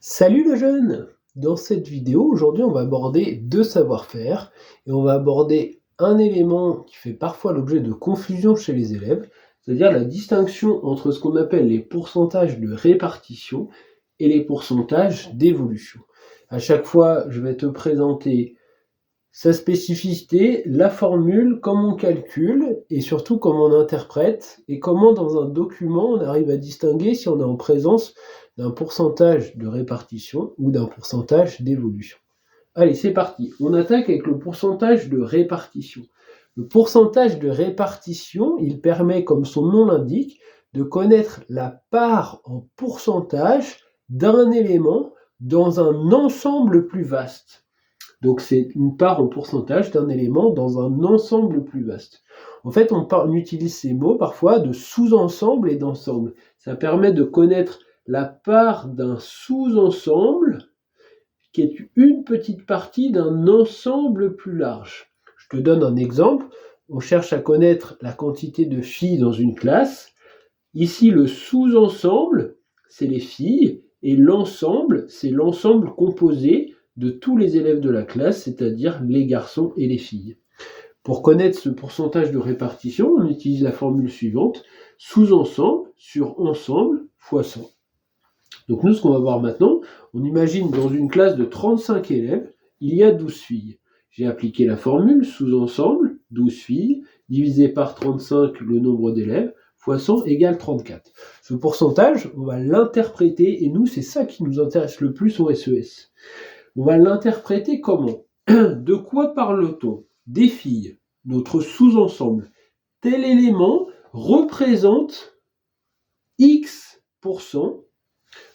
Salut le jeune! Dans cette vidéo, aujourd'hui, on va aborder deux savoir-faire et on va aborder un élément qui fait parfois l'objet de confusion chez les élèves, c'est-à-dire la distinction entre ce qu'on appelle les pourcentages de répartition et les pourcentages d'évolution. À chaque fois, je vais te présenter sa spécificité, la formule, comment on calcule et surtout comment on interprète et comment dans un document on arrive à distinguer si on est en présence d'un pourcentage de répartition ou d'un pourcentage d'évolution. Allez, c'est parti. On attaque avec le pourcentage de répartition. Le pourcentage de répartition, il permet, comme son nom l'indique, de connaître la part en pourcentage d'un élément dans un ensemble plus vaste. Donc c'est une part en pourcentage d'un élément dans un ensemble plus vaste. En fait, on utilise ces mots parfois de sous-ensemble et d'ensemble. Ça permet de connaître la part d'un sous-ensemble qui est une petite partie d'un ensemble plus large. Je te donne un exemple. On cherche à connaître la quantité de filles dans une classe. Ici, le sous-ensemble, c'est les filles, et l'ensemble, c'est l'ensemble composé de tous les élèves de la classe, c'est-à-dire les garçons et les filles. Pour connaître ce pourcentage de répartition, on utilise la formule suivante, sous-ensemble sur ensemble fois 100. Donc nous, ce qu'on va voir maintenant, on imagine dans une classe de 35 élèves, il y a 12 filles. J'ai appliqué la formule sous-ensemble, 12 filles, divisé par 35 le nombre d'élèves, fois 100 égale 34. Ce pourcentage, on va l'interpréter, et nous, c'est ça qui nous intéresse le plus au SES. On va l'interpréter comment? De quoi parle-t-on? Des filles, notre sous-ensemble. Tel élément représente X%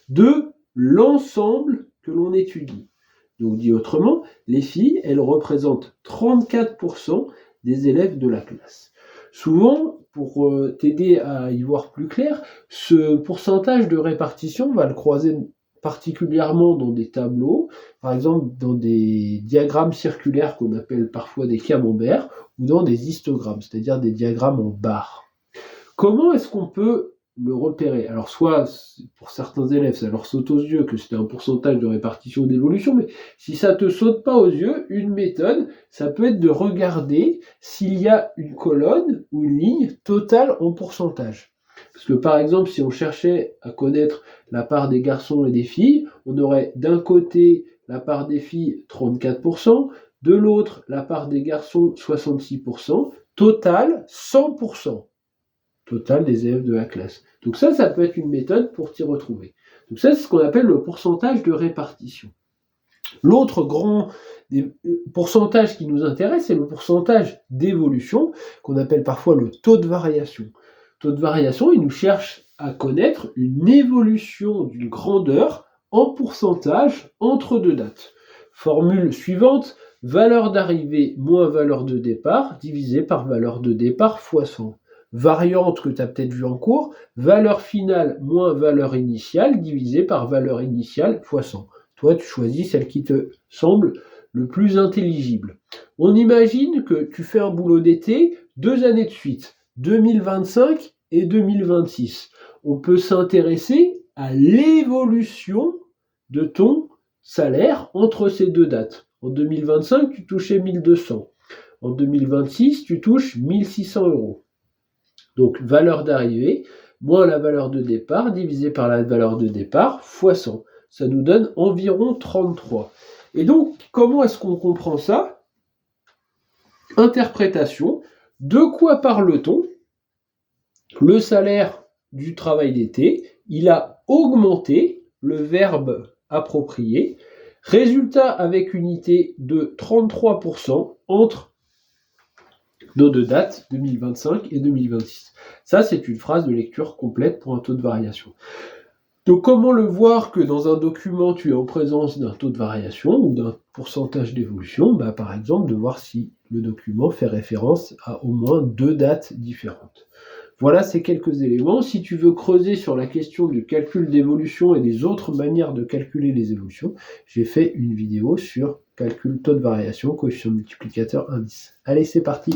de l'ensemble que l'on étudie. Donc dit autrement, les filles, elles représentent 34% des élèves de la classe. Souvent, pour t'aider à y voir plus clair, ce pourcentage de répartition, on va le croiser particulièrement dans des tableaux, par exemple dans des diagrammes circulaires qu'on appelle parfois des camemberts, ou dans des histogrammes, c'est-à-dire des diagrammes en barres. Comment est-ce qu'on peut le repérer? Alors soit, pour certains élèves, ça leur saute aux yeux que c'est un pourcentage de répartition ou d'évolution, mais si ça te saute pas aux yeux, une méthode, ça peut être de regarder s'il y a une colonne ou une ligne totale en pourcentage. Parce que par exemple, si on cherchait à connaître la part des garçons et des filles, on aurait d'un côté la part des filles 34%, de l'autre la part des garçons 66%, total 100%. Total des élèves de la classe. Donc ça peut être une méthode pour t'y retrouver. Donc ça, c'est ce qu'on appelle le pourcentage de répartition. L'autre grand pourcentage qui nous intéresse, c'est le pourcentage d'évolution, qu'on appelle parfois le taux de variation. Taux de variation, il nous cherche à connaître une évolution d'une grandeur en pourcentage entre deux dates. Formule suivante, valeur d'arrivée moins valeur de départ, divisé par valeur de départ fois 100. Variante que tu as peut-être vu en cours, valeur finale moins valeur initiale, divisé par valeur initiale fois 100. Toi, tu choisis celle qui te semble le plus intelligible. On imagine que tu fais un boulot d'été 2 années de suite, 2025 et 2026. On peut s'intéresser à l'évolution de ton salaire entre ces deux dates. En 2025, tu touchais 1200. En 2026, tu touches 1600 €. Donc, valeur d'arrivée, moins la valeur de départ, divisé par la valeur de départ, fois 100. Ça nous donne environ 33. Et donc, comment est-ce qu'on comprend ça? Interprétation. De quoi parle-t-on? Le salaire du travail d'été, il a augmenté, le verbe approprié. Résultat avec unité de 33% entre nos deux dates, 2025 et 2026. Ça, c'est une phrase de lecture complète pour un taux de variation. Donc, comment le voir que dans un document, tu es en présence d'un taux de variation ou d'un pourcentage d'évolution? Par exemple, de voir si le document fait référence à au moins deux dates différentes. Voilà ces quelques éléments. Si tu veux creuser sur la question du calcul d'évolution et des autres manières de calculer les évolutions, j'ai fait une vidéo sur calcul taux de variation, coefficient multiplicateur, indice. Allez, c'est parti.